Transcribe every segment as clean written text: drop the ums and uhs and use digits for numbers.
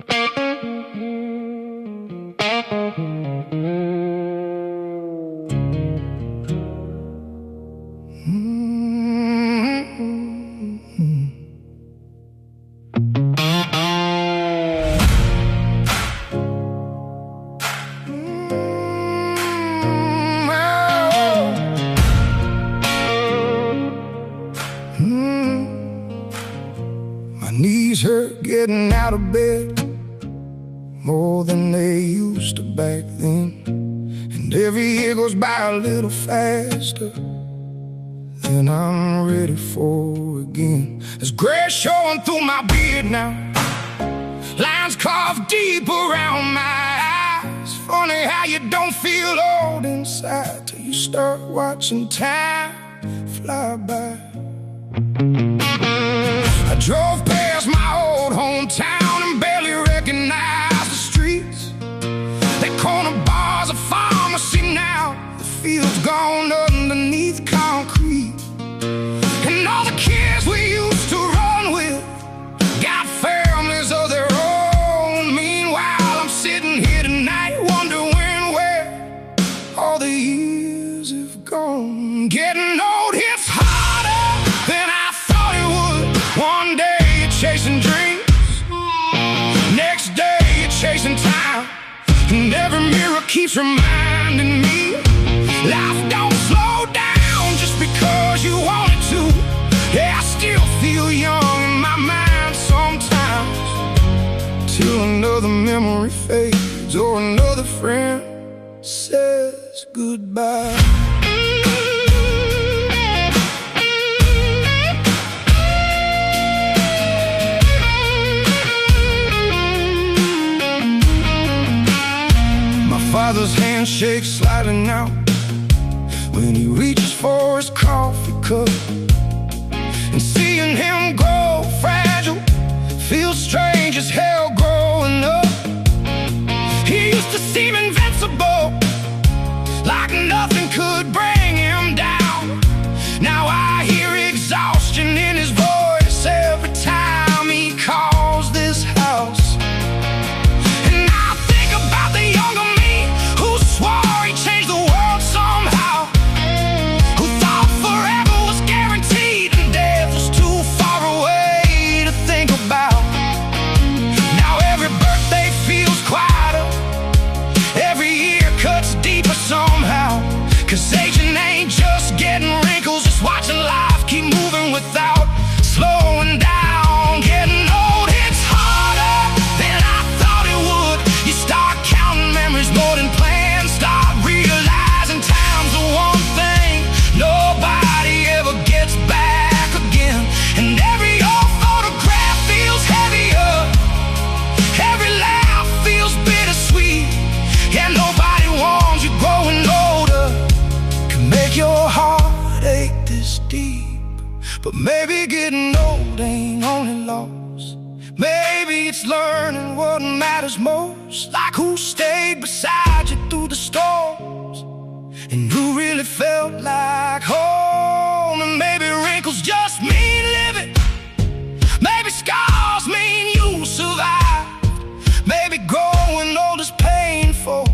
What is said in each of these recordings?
My knees hurt getting out of bed more than they used to back then. And every year goes by a little faster than I'm ready for again. There's gray showing through my beard now, lines carved deep around my eyes. Funny how you don't feel old inside till you start watching time fly by. I drove past my old hometown and barely recognized the streets. That corner bar's a pharmacy now, the field's gone underneath concrete. And all the kids we used to run with got families of their own. Meanwhile, I'm sitting here tonight wondering where all the years have gone. Getting old hits harder than I thought it would. One day you're chasing dreams, next day you're chasing time, and every mirror keeps reminding me life don't slow down just because you want it to. Yeah, I still feel young in my mind sometimes, till another memory fades or another friend says goodbye. Father's handshake sliding out when he reaches for his coffee cup, and seeing him grow fragile feels strange as hell growing up. He used to seem invincible, like nothing could bring him down. Now I hear exhaustion in his voice every time he calls this house. And I think about the younger swore he changed the world somehow, who thought forever was guaranteed and death was too far away to think about. Now every birthday feels quieter, every year cuts deeper somehow, 'cause aging ain't just getting wrinkles, just watching life keep moving without slowing down. Getting old hits harder than I thought it would. You start counting memories more than plans, start realizing time's the one thing nobody ever gets back again. And every old photograph feels heavier, every laugh feels bittersweet. Yeah, nobody warns you growing older can make your heart ache this deep. But maybe getting old ain't only loss, maybe it's learning what matters most, like who stayed beside you through the storms, and who really felt like home. And maybe wrinkles just mean living, maybe scars mean you survived. Maybe growing old is painful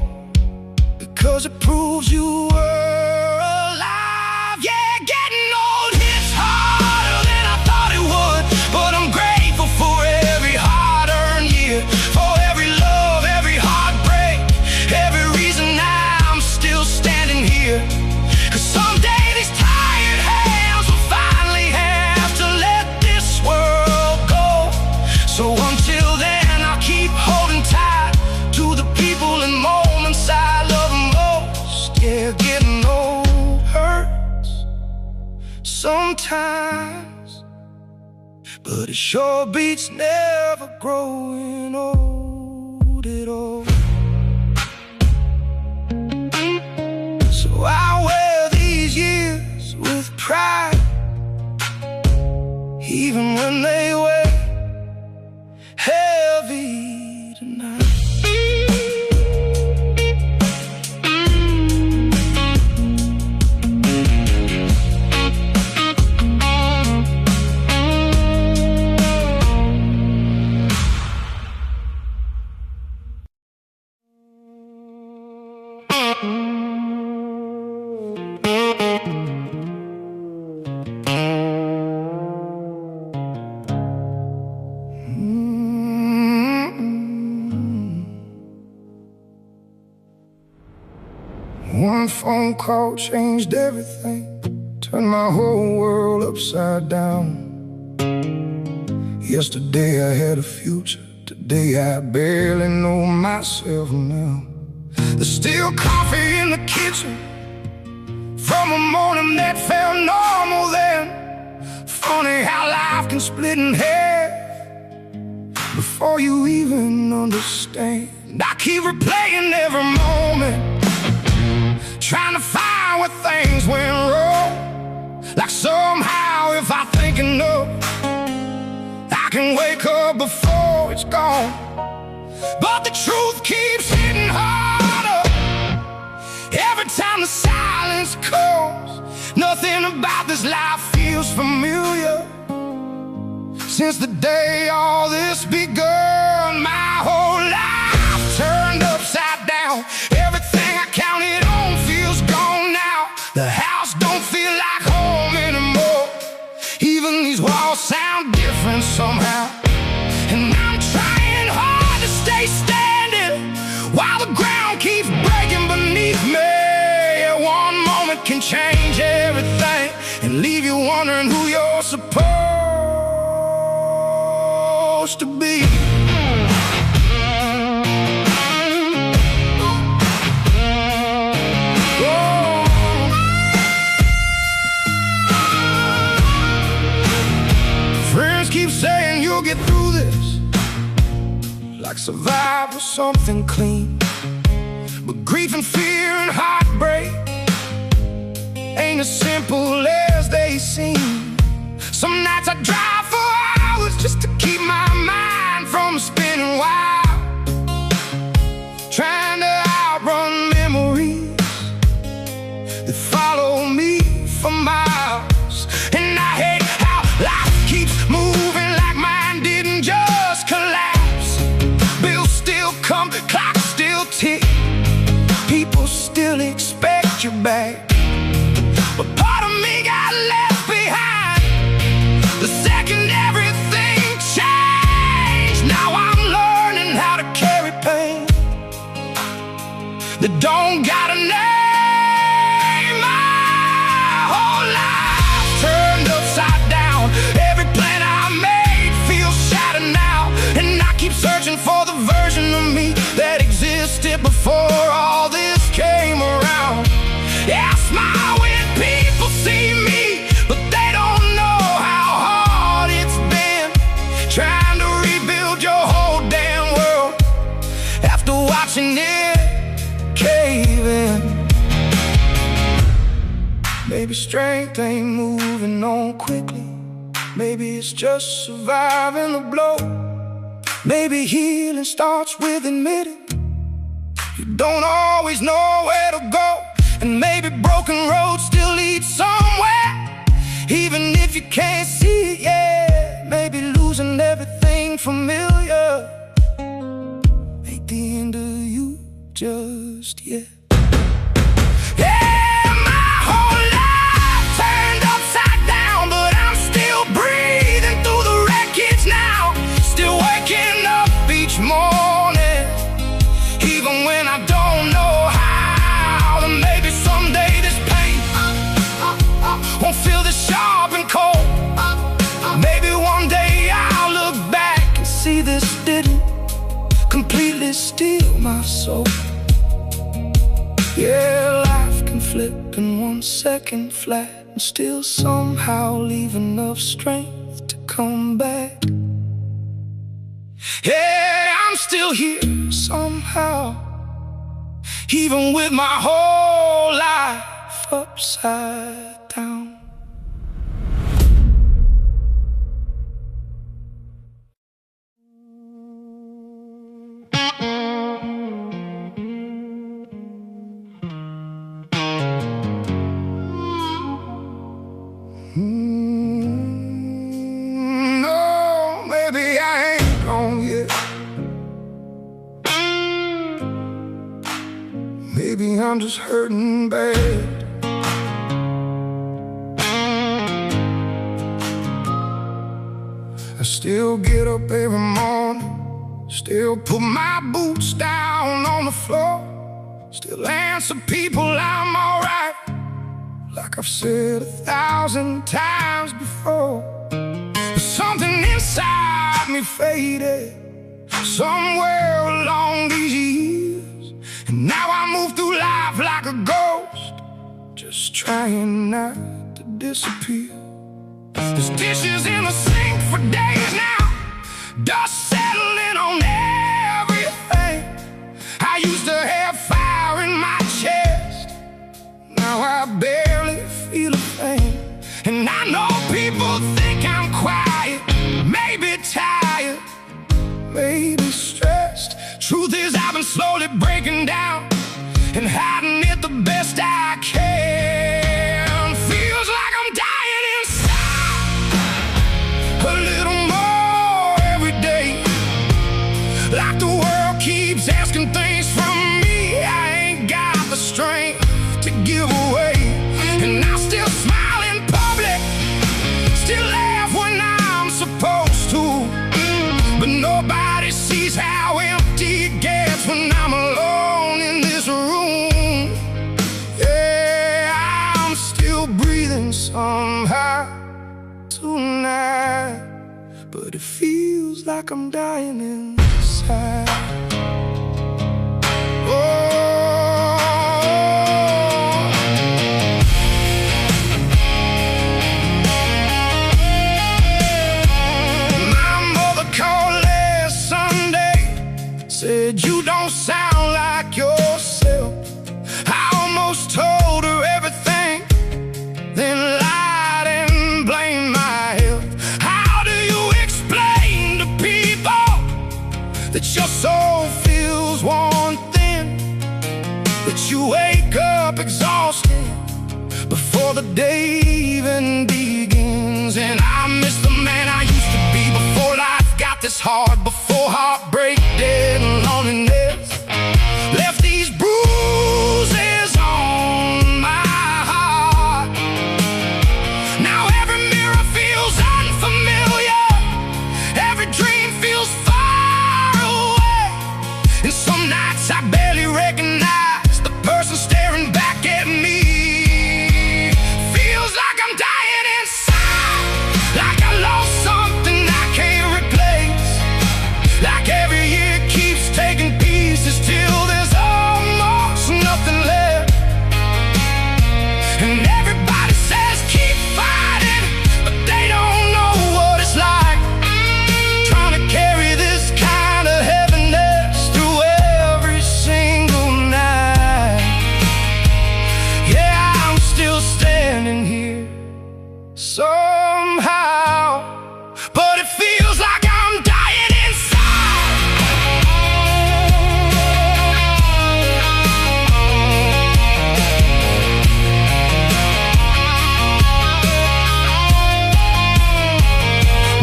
because it proves you were alive. Yeah, getting old hits harder than I thought it would, but I'm grateful for every hard-earned year, for every love, every heartbreak, every reason I'm still standing here. 'Cause someday these tired hands will finally have to let this world go. So until then I'll keep holding tight to the people and moments I love most. Yeah, getting old hurts sometimes, but it sure beats never growing old at all. So I wear these years with pride, even when they weigh heavy tonight. One phone call changed everything, turned my whole world upside down. Yesterday I had a future, today I barely know myself now. There's still coffee in the kitchen from a morning that felt normal then. Funny how life can split in half before you even understand. I keep replaying every moment, trying to find where things went wrong. Like somehow if I think enough, I can wake up before it's gone. But the truth keeps hitting harder every time the silence comes. Nothing about this life feels familiar since the day all this begun. My whole life turned upside down. Everything I counted on feels gone now. The house don't feel like home anymore. Even these walls sound different somehow. And I'm trying hard to stay standing while the ground keeps breaking beneath me. One moment can change everything and leave you wondering who you're supposed to be. Friends keep saying you'll get through this, like survive with something clean. But grief and fear and heartbreak ain't as simple as they seem. Some nights I drive for hours just to keep my mind from spinning wild, trying to outrun memories that follow me for miles. And I hate how life keeps moving like mine didn't just collapse. Bills still come, clocks still tick, people still expect you back. But part of me got left behind the second everything changed. Now I'm learning how to carry pain that don't got a name. My whole life turned upside down. Every plan I made feels shattered now. And I keep searching for the version of me that existed before all this came around. Yeah, I smile when people see me, but they don't know how hard it's been trying to rebuild your whole damn world after watching it cave in. Maybe strength ain't moving on quickly, maybe it's just surviving the blow. Maybe healing starts with admitting you don't always know where to go. And maybe broken roads still lead somewhere, even if you can't see it yet. Maybe losing everything familiar ain't the end of you just yet. Yeah, my whole life turned upside down, but I'm still breathing through the wreckage now. Still waking up each morning, even when I don't know how. And maybe someday this pain won't feel this sharp and cold. Maybe one day I'll look back and see this didn't completely steal my soul. Yeah, life can flip in 1 second flat and still somehow leave enough strength to come back. Yeah, I'm still here somehow, even with my whole life upside down. No, maybe I ain't gone yet. Maybe I'm just hurting bad. I still get up every morning, still put my boots down on the floor, Still answer people I'm alright, like I've said 1,000 times before. But something inside me faded somewhere along these years, and now I move through life like a ghost, just trying not to disappear. There's dishes in the sink for days now, dust settling on everything. I used to have fire in my chest, now I barely feel a thing. And I know people think I'm quiet, maybe tired, maybe stressed. Truth is I've been slowly breaking down and hiding it the best I can. Feels like I'm dying inside a little more every day, like the world keeps asking things from me I ain't got the strength to give away. And I still smile in public, still laugh when I'm supposed to, but nobody sees how empty it gets when I'm alone in this room. Yeah, I'm still breathing somehow tonight, but it feels like I'm dying inside. Said you don't sound like yourself. I almost told her everything, then lied and blamed my health. How do you explain to people that your soul feels worn thin, that you wake up exhausted before the day even begins? And I miss the man I used to be before life got this hard, before heartbreak, dead and loneliness left these bruises on my heart. Now every mirror feels unfamiliar, every dream feels far away, and some nights I barely recognize the person staring back at me. Feels like I'm dying inside, like I lost something I can't replace, like every year keeps taking pieces till there's almost nothing left. And everybody says keep fighting, but they don't know what it's like trying to carry this kind of heaviness through every single night. Yeah, I'm still standing here somehow, but it feels like I'm dying inside.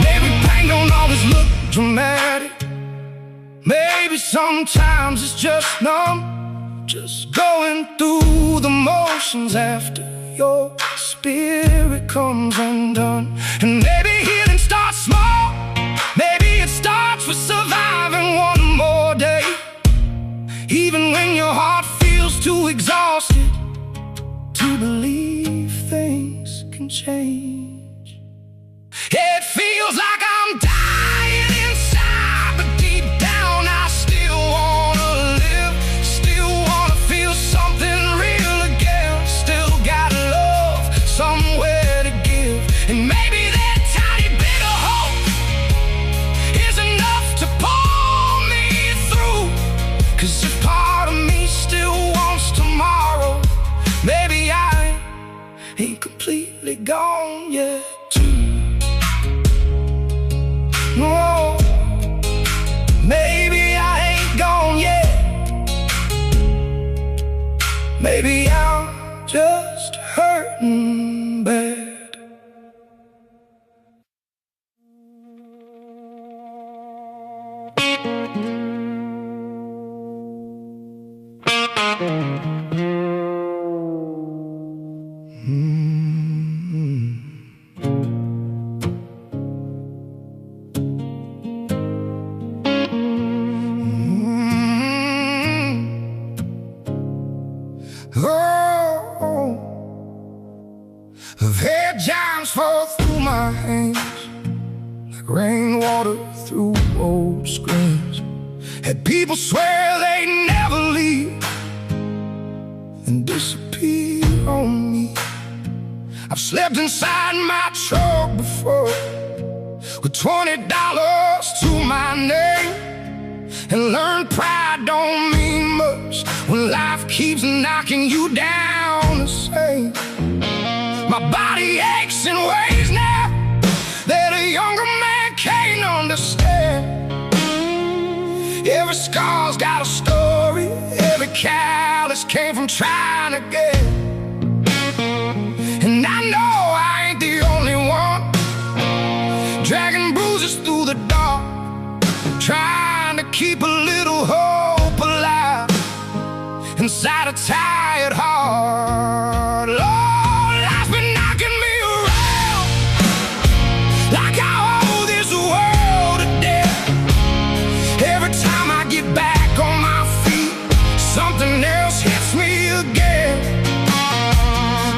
Maybe pain don't always look dramatic, maybe sometimes it's just numb, just going through the motions after your spirit comes undone. And maybe healing starts small, maybe it starts with surviving one more day, even when your heart feels too exhausted to believe things can change. It feels like I'm dying inside, but deep down I still wanna live, still wanna feel something real again, still got love somewhere to give. And maybe that tiny bit of hope is enough to pull me through, 'cause if part of me still wants tomorrow, maybe I ain't completely gone yet too. No, maybe I ain't gone yet. Maybe I'm just hurting bad. old screams. Had people swear they'd never leave and disappear on me. I've slept inside my truck before with $20 to my name, and learned pride don't mean much when life keeps knocking you down the same. My body aches in ways now that a younger man can't understand. Every scar's got a story, every callus came from trying again. And I know I ain't the only one dragging bruises through the dark, trying to keep a little hope alive inside a tired heart. Lord, life's been knocking me around like I owe this world a debt. Every time I get back on my feet, something else hits me again.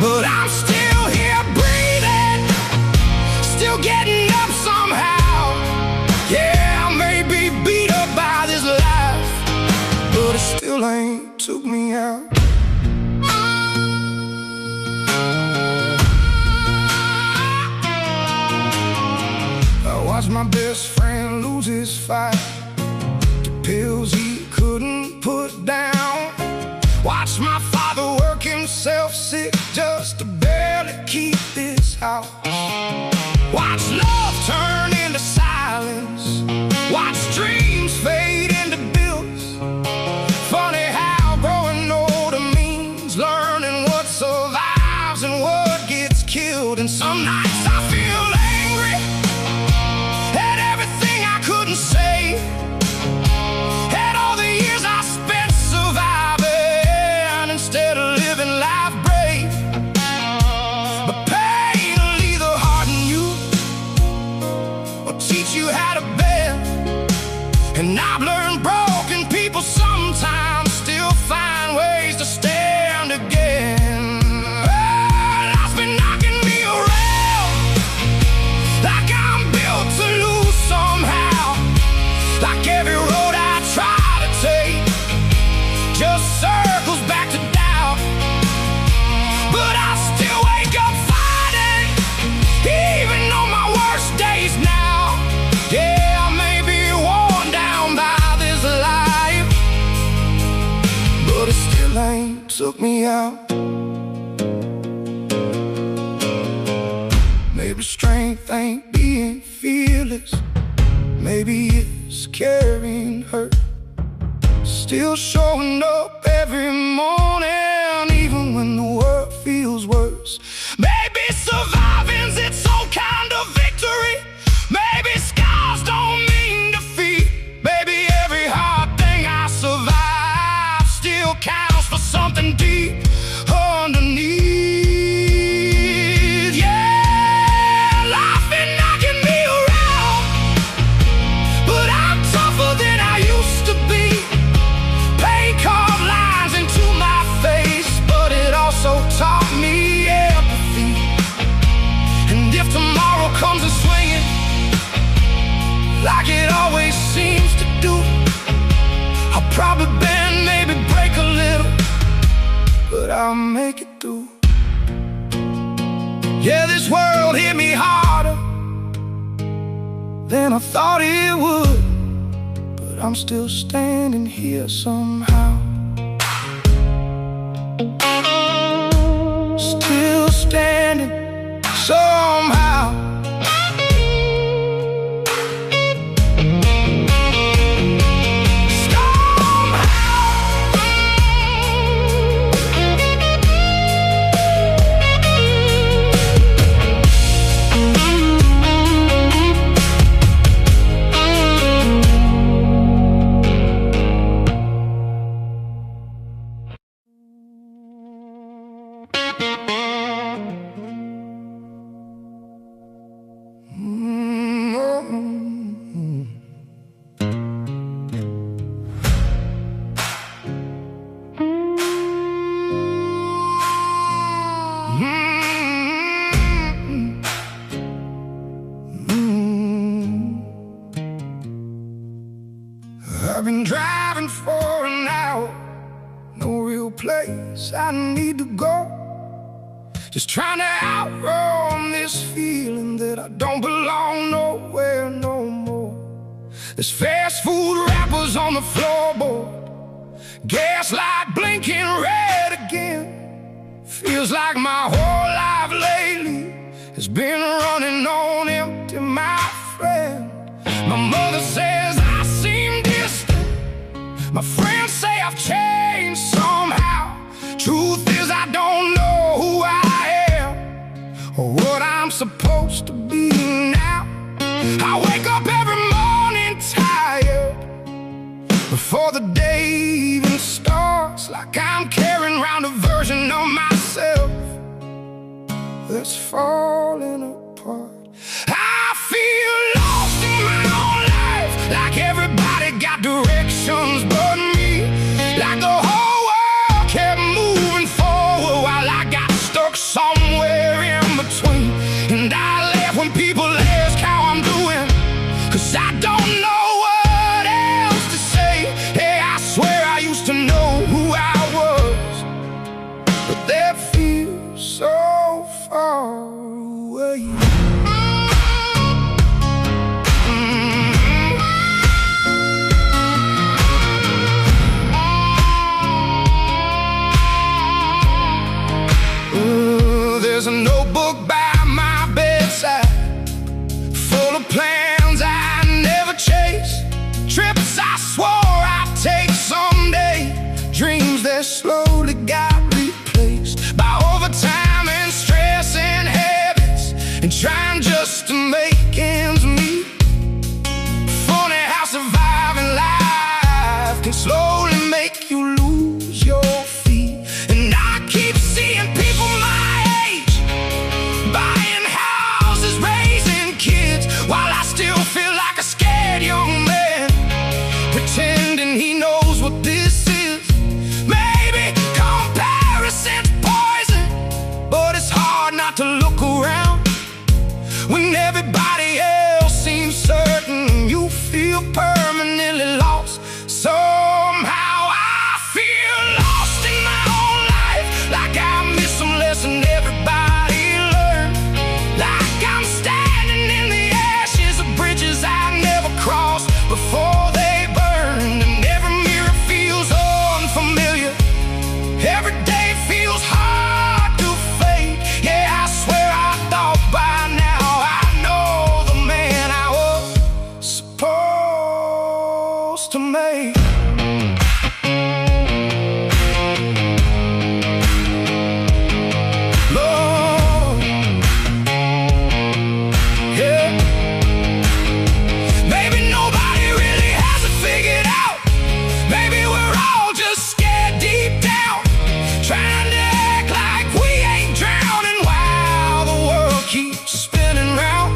But I'm still here breathing, still getting up somehow. Yeah, I may be beat up by this life, but it still ain't took me out. I watched my best friend lose his fight to pills he couldn't put down. Watched my father work himself sick just to barely keep this house. Watch love turn into silence, watch dreams fade into bills. Funny how growing older means learning what survives and what gets killed. And some nights I feel angry at everything I couldn't say, at all the years I spent surviving instead of living life brave. But pain will either harden you or teach you how to bend. And I've learned broken people sometimes still find ways to stand again. Life's been knocking me around like I'm built to lose somehow. Like every road I try to take just circles back to doubt. But I still wake up fighting, even on my worst days now. Yeah, I may be worn down by this life, but it still ain't took me out. Maybe strength ain't being fearless, maybe it's carrying hurt, still showing up every morning even when the world feels worse. Maybe surviving's its own kind of victory. Maybe scars don't mean defeat. Maybe every hard thing I survive still counts for something deep underneath. Yeah, life been knocking me around, but I'm tougher than I used to be. Pain carved lines into my face, but it also taught me empathy. And if tomorrow comes a swinging like it always seems to do, I'll probably bend, maybe break a little, but I'll make it through. Yeah, this world hit me harder than I thought it would, but I'm still standing here somehow. Still standing somehow. I've been driving for an hour, no real place I need to go. Just trying to outrun this feeling that I don't belong nowhere no more. There's fast food wrappers on the floorboard, gaslight blinking red again. Feels like my whole life lately has been running on empty, my friend. My mother says I seem distant, my friends say I've changed somehow. Truth is I don't know who I am or what I'm supposed to be now. I wake up every morning tired before the day even starts, like I'm carrying around a version of myself that's falling apart. I feel lost in my own life, like everybody got directions but me. Like the whole world kept moving forward while I got stuck somewhere in between. And I laugh when people ask how I'm doing, 'cause I don't know what else to say. Hey, I swear I used to know who I was, but that feels so far away. There's a notebook by my bedside, full of plans I never chased, trips I swore I'd take someday, dreams that slowly got replaced by overtime and stress and habits, and trying just to make ends meet. Funny how surviving life can slowly make you lose your feet. And I keep seeing people my age buying houses, raising kids, while I still feel like a scared young man, pretending he knows what this is. Maybe comparison's poison, but it's hard not to look around when everybody else seems certain. You feel permanently lost somehow. I feel lost in my own life, like I missed some lesson everybody learned. Like I'm standing in the ashes of bridges I never crossed before they burned. And every mirror feels unfamiliar, every day feels hard to fake. Yeah, I swear I thought by now I know the man I was supposed to make. Lord, yeah. Maybe nobody really has it figured out. Maybe we're all just scared deep down, trying to act like we ain't drowning while the world keeps spinning round.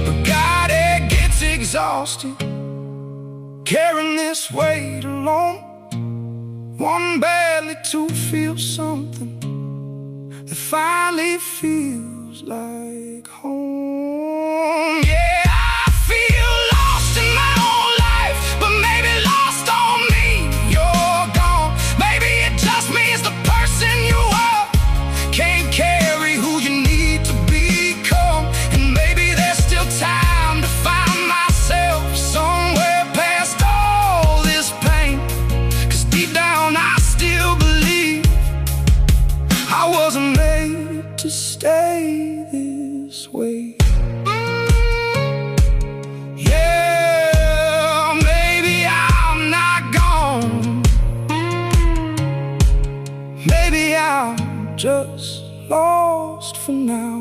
But God, it gets exhausting carrying this weight alone. One badly to feel something that finally feels like home. Yeah, I feel lost in my own life, but maybe lost on me. You're gone. Maybe it just means the person you are can't carry who you need to become. And maybe there's still time to find myself somewhere past all this pain, 'cause deep down I still believe I wasn't made to stay this way. Yeah, maybe I'm not gone, maybe I'm just lost for now.